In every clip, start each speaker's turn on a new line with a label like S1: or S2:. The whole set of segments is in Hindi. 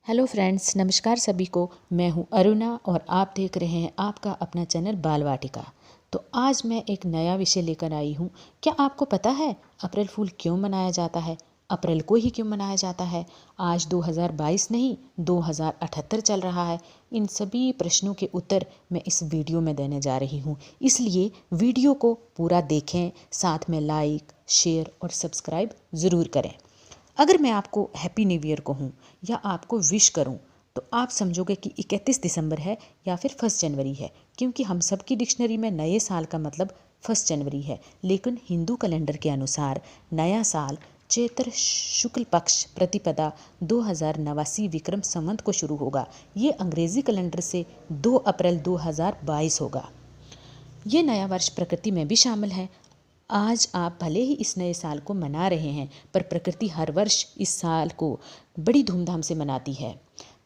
S1: हेलो फ्रेंड्स, नमस्कार सभी को। मैं हूं अरुणा और आप देख रहे हैं आपका अपना चैनल बाल वाटिका। तो आज मैं एक नया विषय लेकर आई हूं। क्या आपको पता है अप्रैल फूल क्यों मनाया जाता है? अप्रैल को ही क्यों मनाया जाता है? आज 2022 नहीं 2078 चल रहा है। इन सभी प्रश्नों के उत्तर मैं इस वीडियो में देने जा रही हूँ, इसलिए वीडियो को पूरा देखें, साथ में लाइक, शेयर और सब्सक्राइब ज़रूर करें। अगर मैं आपको हैप्पी न्यू ईयर कहूँ या आपको विश करूँ तो आप समझोगे कि 31 दिसंबर है या फिर 1 जनवरी है, क्योंकि हम सबकी डिक्शनरी में नए साल का मतलब 1 जनवरी है। लेकिन हिंदू कैलेंडर के अनुसार नया साल चैत्र शुक्ल पक्ष प्रतिपदा 2089 विक्रम संवत को शुरू होगा। ये अंग्रेजी कैलेंडर से 2 अप्रैल 2022 होगा। ये नया वर्ष प्रकृति में भी शामिल है। आज आप भले ही इस नए साल को मना रहे हैं, पर प्रकृति हर वर्ष इस साल को बड़ी धूमधाम से मनाती है।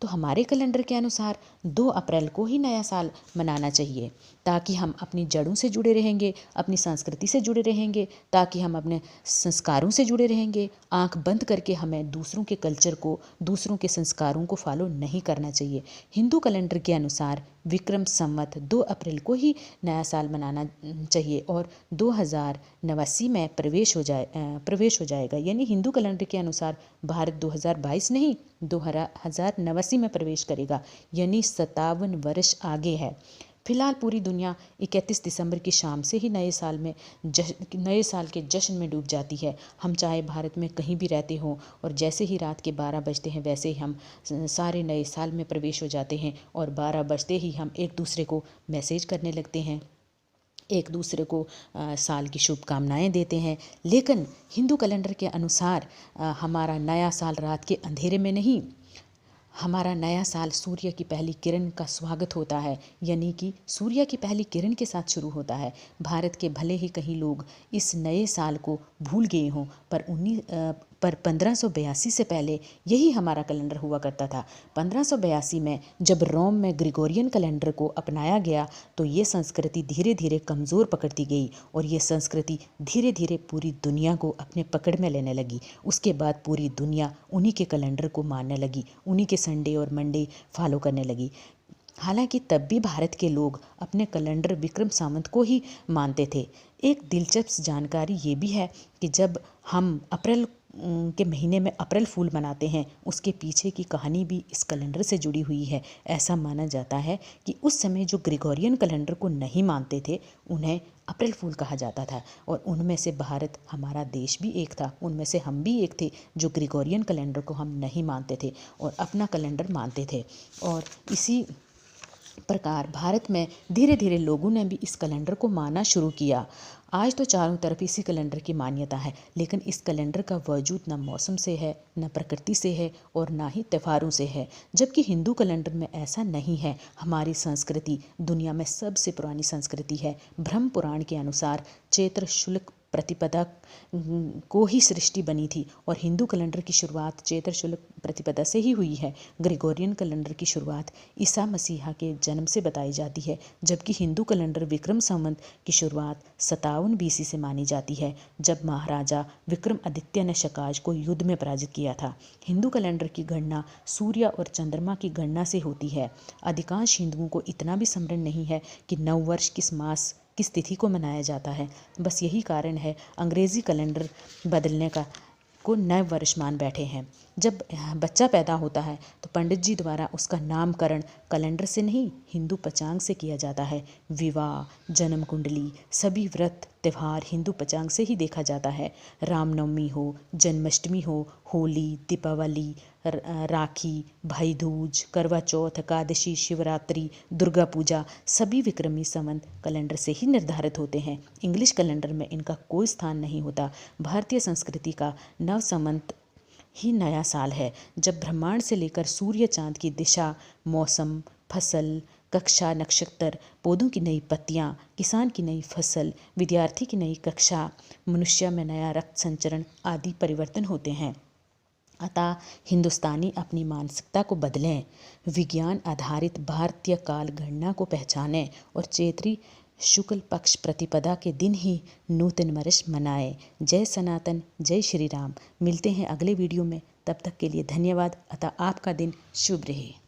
S1: तो हमारे कैलेंडर के अनुसार 2 अप्रैल को ही नया साल मनाना चाहिए, ताकि हम अपनी जड़ों से जुड़े रहेंगे, अपनी संस्कृति से जुड़े रहेंगे, ताकि हम अपने संस्कारों से जुड़े रहेंगे। आंख बंद करके हमें दूसरों के कल्चर को, दूसरों के संस्कारों को फॉलो नहीं करना चाहिए। हिंदू कैलेंडर के अनुसार विक्रम संवत 2 अप्रैल को ही नया साल मनाना चाहिए और 2089 में प्रवेश हो जाएगा। यानी हिंदू कैलेंडर के अनुसार भारत 2022 नहीं 2089 में प्रवेश करेगा, यानी 57 वर्ष आगे है। फिलहाल पूरी दुनिया 31 दिसंबर की शाम से ही नए साल के जश्न में डूब जाती है। हम चाहे भारत में कहीं भी रहते हों, और जैसे ही रात के 12 बजते हैं वैसे ही हम सारे नए साल में प्रवेश हो जाते हैं और 12 बजते ही हम एक दूसरे को मैसेज करने लगते हैं, एक दूसरे को साल की शुभकामनाएं देते हैं। लेकिन हिंदू कैलेंडर के अनुसार हमारा नया साल रात के अंधेरे में नहीं, हमारा नया साल सूर्य की पहली किरण का स्वागत होता है, यानी कि सूर्य की पहली किरण के साथ शुरू होता है। भारत के भले ही कहीं लोग इस नए साल को भूल गए हों, पर 1582 से पहले यही हमारा कैलेंडर हुआ करता था। 1582 में जब रोम में ग्रिगोरियन कैलेंडर को अपनाया गया तो ये संस्कृति धीरे धीरे कमज़ोर पकड़ती गई और ये संस्कृति धीरे धीरे पूरी दुनिया को अपने पकड़ में लेने लगी। उसके बाद पूरी दुनिया उन्हीं के कैलेंडर को मानने लगी, उन्हीं के संडे और मंडे फॉलो करने लगी। हालांकि तब भी भारत के लोग अपने कैलेंडर विक्रम संवत को ही मानते थे। एक दिलचस्प जानकारी ये भी है कि जब हम अप्रैल के महीने में अप्रैल फूल मनाते हैं, उसके पीछे की कहानी भी इस कैलेंडर से जुड़ी हुई है। ऐसा माना जाता है कि उस समय जो ग्रिगोरियन कैलेंडर को नहीं मानते थे उन्हें अप्रैल फूल कहा जाता था, और उनमें से भारत हमारा देश भी एक था। उनमें से हम भी एक थे जो ग्रिगोरियन कैलेंडर को हम नहीं मानते थे और अपना कैलेंडर मानते थे। और इसी प्रकार भारत में धीरे धीरे लोगों ने भी इस कैलेंडर को मानना शुरू किया। आज तो चारों तरफ इसी कैलेंडर की मान्यता है, लेकिन इस कैलेंडर का वजूद न मौसम से है, न प्रकृति से है और ना ही त्योहारों से है। जबकि हिंदू कैलेंडर में ऐसा नहीं है। हमारी संस्कृति दुनिया में सबसे पुरानी संस्कृति है। ब्रह्म पुराण के अनुसार चैत्र शुक्ल प्रतिपदा को ही सृष्टि बनी थी और हिंदू कैलेंडर की शुरुआत चैत्र शुक्ल प्रतिपदा से ही हुई है। ग्रिगोरियन कैलेंडर की शुरुआत ईसा मसीहा के जन्म से बताई जाती है, जबकि हिंदू कैलेंडर विक्रम संवत की शुरुआत 57 BC से मानी जाती है, जब महाराजा विक्रमादित्य ने शकाज को युद्ध में पराजित किया था। हिंदू कैलेंडर की गणना सूर्य और चंद्रमा की गणना से होती है। अधिकांश हिंदुओं को इतना भी स्मरण नहीं है कि नववर्ष किस मास किस तिथि को मनाया जाता है। बस यही कारण है अंग्रेजी कैलेंडर बदलने को नव वर्ष मान बैठे हैं। जब बच्चा पैदा होता है तो पंडित जी द्वारा उसका नामकरण कैलेंडर से नहीं हिंदू पंचांग से किया जाता है। विवाह, जन्म कुंडली, सभी व्रत त्यौहार हिंदू पंचांग से ही देखा जाता है। रामनवमी हो, जन्माष्टमी हो, होली, दीपावली, राखी, भाई दूज, करवा चौथ, एकादशी, शिवरात्रि, दुर्गा पूजा सभी विक्रमी संवत कैलेंडर से ही निर्धारित होते हैं। इंग्लिश कैलेंडर में इनका कोई स्थान नहीं होता। भारतीय संस्कृति का नव संवत ही नया साल है, जब ब्रह्मांड से लेकर सूर्य चांद की दिशा, मौसम, फसल, कक्षा, नक्षत्र, पौधों की नई पत्तियां, किसान की नई फसल, विद्यार्थी की नई कक्षा, मनुष्य में नया रक्त संचरण आदि परिवर्तन होते हैं। अतः हिंदुस्तानी अपनी मानसिकता को बदलें, विज्ञान आधारित भारतीय काल गणना को पहचानें और चैत्री शुक्ल पक्ष प्रतिपदा के दिन ही नूतन वर्ष मनाएं। जय सनातन, जय श्री राम। मिलते हैं अगले वीडियो में। तब तक के लिए धन्यवाद। अतः आपका दिन शुभ रहे।